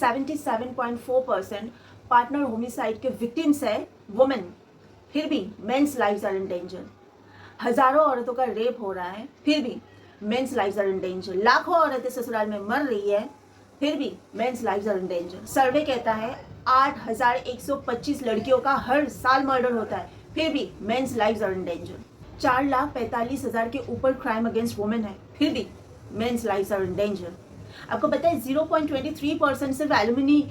77.4% partner homicide के victims है women, फिर भी men's lives are in danger. हजारों औरतों का रेप हो रहा है, फिर भी men's lives are in danger. लाखों औरतें ससुराल में मर रही है, फिर भी men's lives are in danger. Survey कहता है 8,125 लड़कियों का हर साल मर्डर होता है, फिर भी men's lives are in danger. 4,45,000 के ऊपर क्राइम अगेंस्ट वुमेन है, फिर भी men's lives are in danger. आपको पता है 0.23% सिर्फ एल्यूमिनी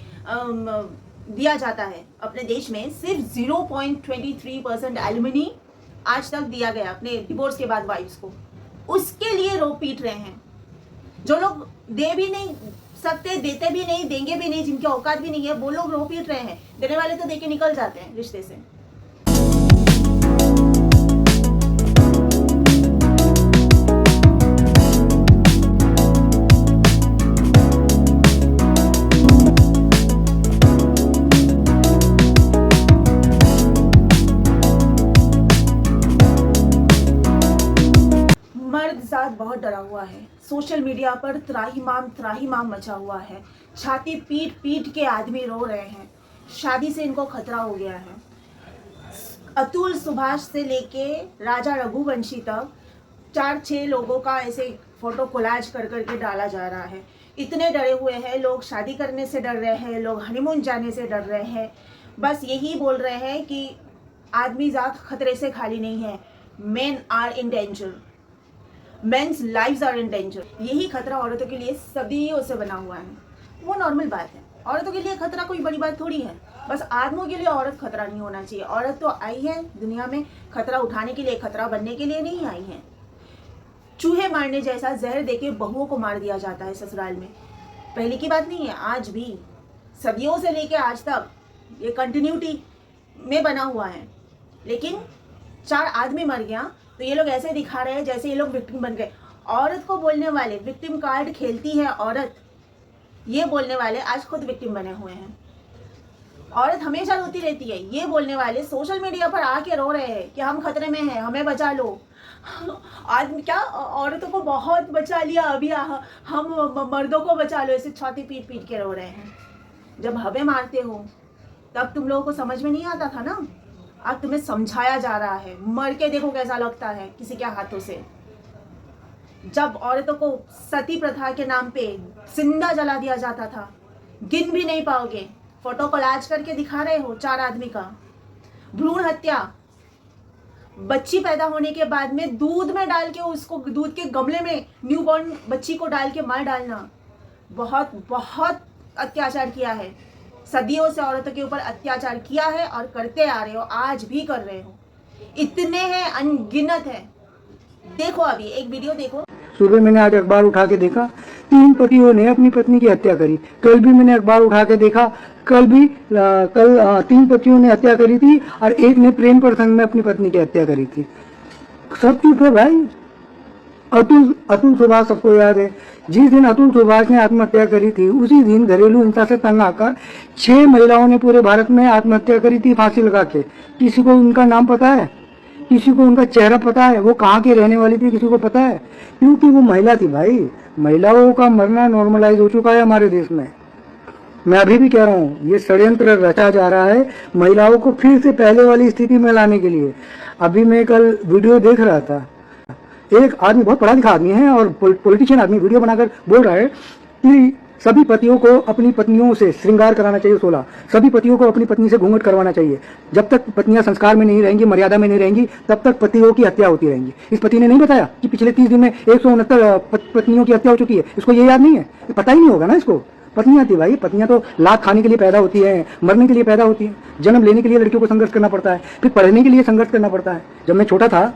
दिया जाता है अपने देश में, सिर्फ 0.23% एल्यूमिनी आज तक दिया गया अपने डिवोर्स के बाद वाइफ्स को। उसके लिए रो पीट रहे हैं जो लोग दे भी नहीं सकते, देते भी नहीं, देंगे भी नहीं, जिनकी औकात भी नहीं है, वो लोग रो पीट रहे हैं। देने वाले तो देके निकल जाते हैं रिश्ते से। मर्द बहुत डरा हुआ है, सोशल मीडिया पर त्राहिमाम मचा हुआ है। छाती पीट पीट के आदमी रो रहे हैं, शादी से इनको खतरा हो गया है। अतुल सुभाष से लेके राजा रघुवंशी तक 4-6 लोगों का ऐसे फोटो कोलाज कर करके डाला जा रहा है। इतने डरे हुए हैं लोग, शादी करने से डर रहे हैं लोग, हनीमून जाने से डर रहे हैं। बस यही बोल रहे हैं कि आदमी जात खतरे से खाली नहीं है, men are in danger, men's lives are in danger. यही खतरा औरतों के लिए सदियों से बना हुआ है। वो नॉर्मल बात है, औरतों के लिए खतरा कोई बड़ी बात थोड़ी है। बस आदमियों के लिए औरत खतरा नहीं होना चाहिए। औरत तो आई है दुनिया में खतरा उठाने के लिए, खतरा बनने के लिए नहीं आई है। चूहे मारने जैसा जहर देके बहुओं को मार दिया जाता है ससुराल में। पहले की बात नहीं है, आज भी सदियों से लेके आज तक ये कंटिन्यूटी में बना हुआ है। लेकिन 4 आदमी मर गया तो ये लोग ऐसे दिखा रहे हैं जैसे ये लोग विक्टिम बन गए। औरत को बोलने वाले, विक्टिम कार्ड खेलती है औरत, ये बोलने वाले आज खुद विक्टिम बने हुए हैं। औरत हमेशा रोती रहती है, ये बोलने वाले सोशल मीडिया पर आके रो रहे हैं कि हम खतरे में हैं, हमें बचा लो। आदमी क्या, औरतों को बहुत बचा लिया, अभी हम मर्दों को बचा लो, ऐसे छाती पीट पीट के रो रहे हैं। जब हमें मारते हो तब तुम लोगों को समझ में नहीं आता था ना, अब तुम्हें समझाया जा रहा है। मर के देखो कैसा लगता है किसी के हाथों से। जब औरतों को सती प्रथा के नाम पे जिंदा जला दिया जाता था, गिन भी नहीं पाओगे। फोटो कोलाज करके दिखा रहे हो 4 आदमी का। भ्रूण हत्या, बच्ची पैदा होने के बाद में दूध में डाल के, उसको दूध के गमले में न्यूबॉर्न बच्ची को डाल के मार डालना, बहुत बहुत अत्याचार किया है। सदियों से औरतों के ऊपर अत्याचार किया है और करते आ रहे हो, आज भी कर रहे हो। इतने हैं, अनगिनत है। देखो अभी एक वीडियो देखो। सुबह मैंने आज अखबार उठा के देखा, 3 पतियों ने अपनी पत्नी की हत्या करी। कल भी मैंने अखबार उठा के देखा, कल 3 पतियों ने हत्या करी थी और एक ने प्रेम प्रसंग में अपनी पत्नी की हत्या करी थी। सब चुप है भाई। अतुल सुभाष सबको याद है। जिस दिन अतुल सुभाष ने आत्महत्या करी थी, उसी दिन घरेलू हिंसा से तंग आकर 6 महिलाओं ने पूरे भारत में आत्महत्या करी थी फांसी लगा के। किसी को उनका नाम पता है? किसी को उनका चेहरा पता है? वो कहाँ की रहने वाली थी किसी को पता है? क्योंकि वो महिला थी भाई। महिलाओं का मरना नॉर्मलाइज हो चुका है हमारे देश में। मैं अभी भी कह रहा हूँ, ये षड्यंत्र रचा जा रहा है महिलाओं को फिर से पहले वाली स्थिति में लाने के लिए। अभी मैं कल वीडियो देख रहा था, एक आदमी, बहुत पढ़ा लिखा आदमी है और पॉलिटिशियन आदमी, वीडियो बनाकर बोल रहा है कि सभी पतियों को अपनी पत्नियों से श्रृंगार कराना चाहिए। 16 सभी पतियों को अपनी पत्नी से घूंघट करवाना चाहिए। जब तक पत्नियां संस्कार में नहीं रहेंगी, मर्यादा में नहीं रहेंगी, तब तक पतियों की हत्या होती रहेंगी। इस पति ने नहीं बताया कि पिछले 30 दिन में 169 पत्नियों की हत्या हो चुकी है। इसको ये याद नहीं है, पता ही नहीं होगा ना इसको। पत्नियां थी भाई, पत्नियां तो लात खाने के लिए पैदा होती है, मरने के लिए पैदा होती है। जन्म लेने के लिए लड़कियों को संघर्ष करना पड़ता है, फिर पढ़ने के लिए संघर्ष करना पड़ता है। जब मैं छोटा था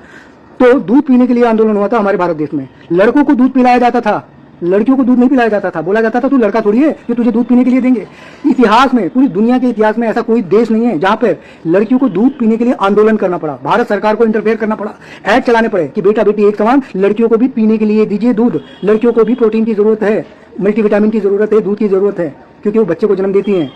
तो दूध पीने के लिए आंदोलन हुआ था हमारे भारत देश में। लड़कों को दूध पिलाया जाता था, लड़कियों को दूध नहीं पिलाया जाता था। बोला जाता था तू लड़का थोड़ी है जो तुझे दूध पीने के लिए देंगे। इतिहास में, पूरी दुनिया के इतिहास में ऐसा कोई देश नहीं है जहां पर लड़कियों को दूध पीने के लिए आंदोलन करना पड़ा, भारत सरकार को इंटरफेयर करना पड़ा, एक्ट चलाने पड़े कि बेटा बेटी एक समान, लड़कियों को भी पीने के लिए दीजिए दूध। लड़कियों को भी प्रोटीन की जरूरत है, मल्टीविटामिन की जरूरत है, दूध की जरूरत है, क्योंकि वो बच्चे को जन्म देती हैं।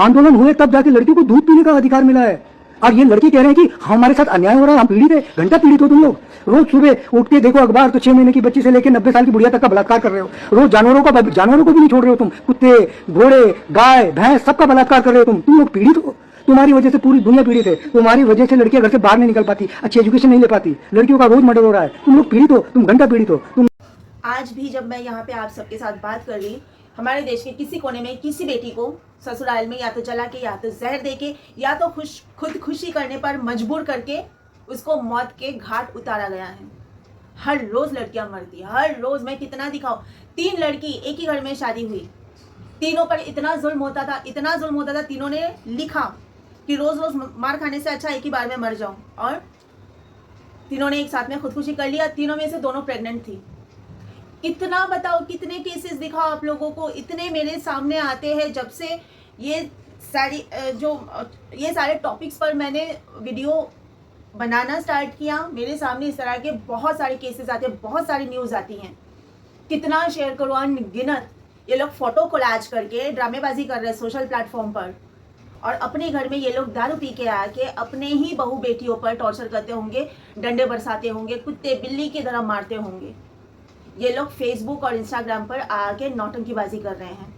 आंदोलन हुए तब जाके लड़कियों को दूध पीने का अधिकार मिला है। और ये लड़की कह रहे हैं कि हमारे साथ अन्याय हो रहा है, हम पीड़ित है। घंटा पीड़ित हो तुम लोग। रोज सुबह उठ के देखो अखबार तो 6 महीने की बच्ची से लेकर 90 साल की बुढ़िया तक का बलात्कार कर रहे हो। रोज जानवरों को भी नहीं छोड़ रहे हो तुम। कुत्ते, घोड़े, गाय, भैंस सबका बलात्कार कर रहे हो तुम लोग पीड़ित हो। तुम्हारी वजह से पूरी दुनिया पीड़ित है। तुम्हारी वजह से लड़कियां घर से बाहर नहीं निकल पाती, अच्छी एजुकेशन नहीं ले पाती, लड़कियों का रोज मर्डर हो रहा है। तुम लोग पीड़ित हो, तुम घंटा पीड़ित हो तुम। आज भी जब मैं यहाँ पे आप सबके साथ बात कर रही, हमारे देश के किसी कोने में किसी बेटी को ससुराल में या तो जला के या तो जहर दे के या तो खुदकुशी करने पर मजबूर करके उसको मौत के घाट उतारा गया है। हर रोज लड़कियां मरती है, हर रोज। मैं कितना दिखाऊं, 3 लड़की एक ही घर में शादी हुई, तीनों पर इतना जुल्म होता था, इतना जुल्म होता था। तीनों ने लिखा कि रोज रोज मार खाने से अच्छा एक ही बार में मर जाऊं, और तीनों ने एक साथ में खुदकुशी कर लिया। तीनों में से 2 प्रेग्नेंट थी। कितना बताओ, कितने केसेस दिखाओ आप लोगों को, इतने मेरे सामने आते हैं। जब से ये सारे टॉपिक्स पर मैंने वीडियो बनाना स्टार्ट किया, मेरे सामने इस तरह के बहुत सारे केसेस आते हैं, बहुत सारी न्यूज़ आती हैं। कितना शेयर करो, अनगिनत। ये लोग फोटो कोलाज करके ड्रामेबाजी कर रहे हैं सोशल प्लेटफॉर्म पर, और अपने घर में ये लोग दारू पी के आके अपने ही बहू बेटियों पर टॉर्चर करते होंगे, डंडे बरसाते होंगे, कुत्ते बिल्ली की तरह मारते होंगे। ये लोग फेसबुक और इंस्टाग्राम पर आके नौटंकीबाजी कर रहे हैं,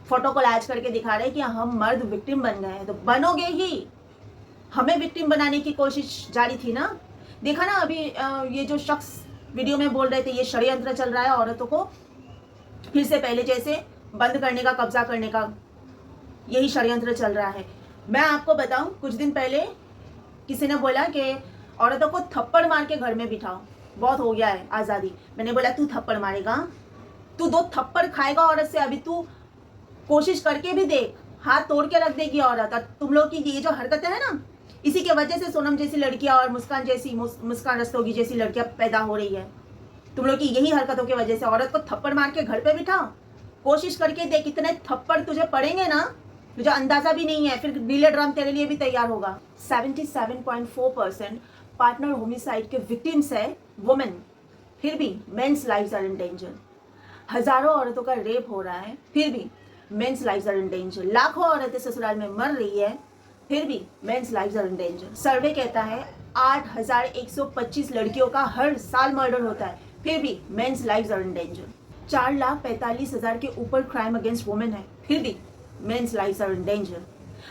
फोटो कोलाज करके दिखा रहे हैं कि हम मर्द विक्टिम बन गए हैं। तो बनोगे ही, हमें विक्टिम बनाने की कोशिश जारी थी ना। देखा ना अभी ये जो शख्स वीडियो में बोल रहे थे, ये षड्यंत्र चल रहा है औरतों को फिर से पहले जैसे बंद करने का, कब्जा करने का, यही षड्यंत्र चल रहा है। मैं आपको बताऊं, कुछ दिन पहले किसी ने बोला कि औरतों को थप्पड़ मार के घर में बिठाओ, बहुत हो गया है आज़ादी। मैंने बोला तू थप्पड़ मारेगा, तू 2 थप्पड़ खाएगा औरत से। अभी तू कोशिश करके भी देख, हाथ तोड़ के रख देगी औरत। और तुम लोग की ये जो हरकतें है ना, इसी के वजह से सोनम जैसी लड़कियां और मुस्कान रस्तोगी जैसी लड़कियां पैदा हो रही है। तुम लोग की यही हरकतों की वजह से। औरत को थप्पड़ मार के घर पे बिठाओ, कोशिश करके देख, कितने थप्पड़ तुझे पड़ेंगे ना, तुझे अंदाजा भी नहीं है। फिर नीले ड्रम तेरे लिए भी तैयार होगा। 77.4% पार्टनर होमिसाइड के विक्टिम्स है वुमेन, फिर भी men's lives are in danger. हजारों औरतों का रेप हो रहा है, फिर भी men's lives are in danger. लाखों औरतें ससुराल में मर रही है, फिर भी men's lives are in danger. Survey कहता है 8,125 लड़कियों का हर साल मर्डर होता है, फिर भी men's lives are in danger. 4,45,000 के ऊपर क्राइम अगेंस्ट वुमेन है, फिर भी men's lives are in danger.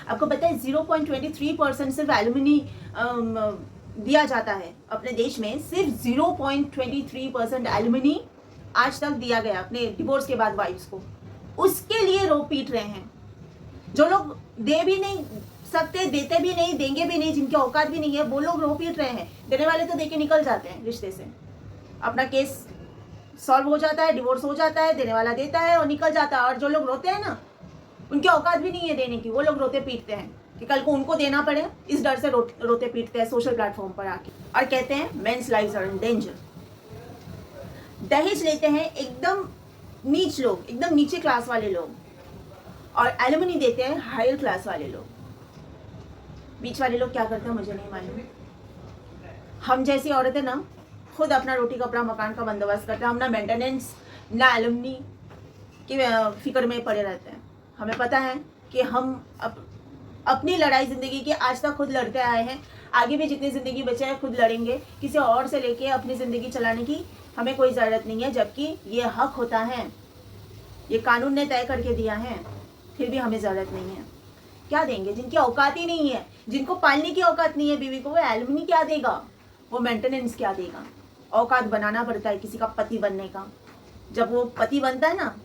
आपको पता है 0.23% सिर्फ एलुमिनी दिया जाता है अपने देश में। सिर्फ 0.23% एलुमिनी आज तक दिया गया अपने डिवोर्स के बाद वाइफ्स को। उसके लिए रो पीट रहे हैं। जो लोग दे भी नहीं सकते, देते भी नहीं, देंगे भी नहीं, जिनकी औकात भी नहीं है, वो लोग रो पीट रहे हैं। देने वाले तो देके निकल जाते हैं रिश्ते से, अपना केस सॉल्व हो जाता है, डिवोर्स हो जाता है, देने वाला देता है और निकल जाता है। और जो लोग रोते हैं ना, उनकी औकात भी नहीं है देने की, वो लोग रोते पीटते हैं कि कल को उनको देना पड़े, इस डर से रोते पीटते हैं सोशल प्लेटफॉर्म पर आके, और कहते हैं men's lives are in danger. दहेज लेते हैं एकदम नीच लोग, एकदम नीचे क्लास वाले लोग, और एलुमनी देते हैं हायर क्लास वाले लोग। बीच वाले लोग क्या करते हैं मुझे नहीं मालूम। हम जैसी औरतें ना खुद अपना रोटी कपड़ा मकान का बंदोबस्त करते हैं। हम ना मेंटेनेंस ना एलुमनी की फिक्र में पड़े रहते हैं। हमें पता है कि हम अपनी लड़ाई ज़िंदगी की आज तक खुद लड़ते आए हैं, आगे भी जितनी ज़िंदगी बचे है खुद लड़ेंगे। किसी और से लेके अपनी ज़िंदगी चलाने की हमें कोई ज़रूरत नहीं है, जबकि ये हक होता है, ये कानून ने तय करके दिया है, फिर भी हमें ज़रूरत नहीं है। क्या देंगे जिनकी औकात ही नहीं है, जिनको पालने की औकात नहीं है बीवी को, वो एलुमनी क्या देगा, वो मेंटेनेंस क्या देगा। औकात बनाना पड़ता है किसी का पति बनने का। जब वो पति बनता है ना,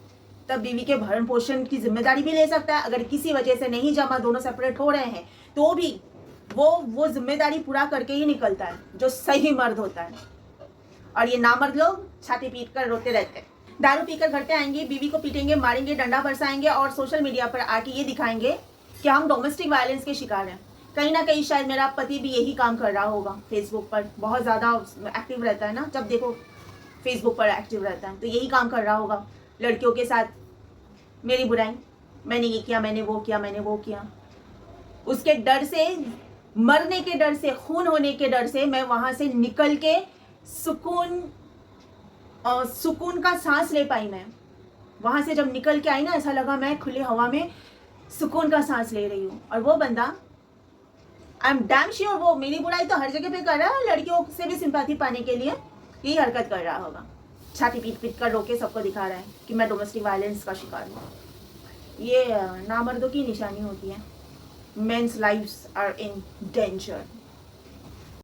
तब बीवी के भरण पोषण की जिम्मेदारी भी ले सकता है। अगर किसी वजह से नहीं जमा, दोनों सेपरेट हो रहे हैं, तो भी वो जिम्मेदारी पूरा करके ही निकलता है, जो सही मर्द होता है। और ये नामर्द लोग छाती पीट कर रोते रहते हैं। दारू पीकर घर पे आएंगे, बीवी को पीटेंगे, मारेंगे, डंडा बरसाएंगे और सोशल मीडिया पर आके ये दिखाएंगे कि हम डोमेस्टिक वायलेंस के शिकार हैं। कहीं ना कहीं शायद मेरा पति भी यही काम कर रहा होगा। फेसबुक पर बहुत ज़्यादा एक्टिव रहता है ना, जब देखो फेसबुक पर एक्टिव रहता है, तो यही काम कर रहा होगा लड़कियों के साथ। मेरी बुराई, मैंने ये किया, मैंने वो किया, मैंने वो किया। उसके डर से, मरने के डर से, खून होने के डर से मैं वहाँ से निकल के सुकून का सांस ले पाई। मैं वहाँ से जब निकल के आई ना, ऐसा लगा मैं खुली हवा में सुकून का सांस ले रही हूँ। और वो बंदा आई एम डैम श्योर वो मेरी बुराई तो हर जगह पे कर रहा है, लड़कियों से भी सिंपैथी पाने के लिए यही हरकत कर रहा होगा। छाती पीट पीट कर रोके सबको दिखा रहा है कि मैं डोमेस्टिक वायलेंस का शिकार हूँ। ये नामर्दों की निशानी होती है। Men's lives are in danger.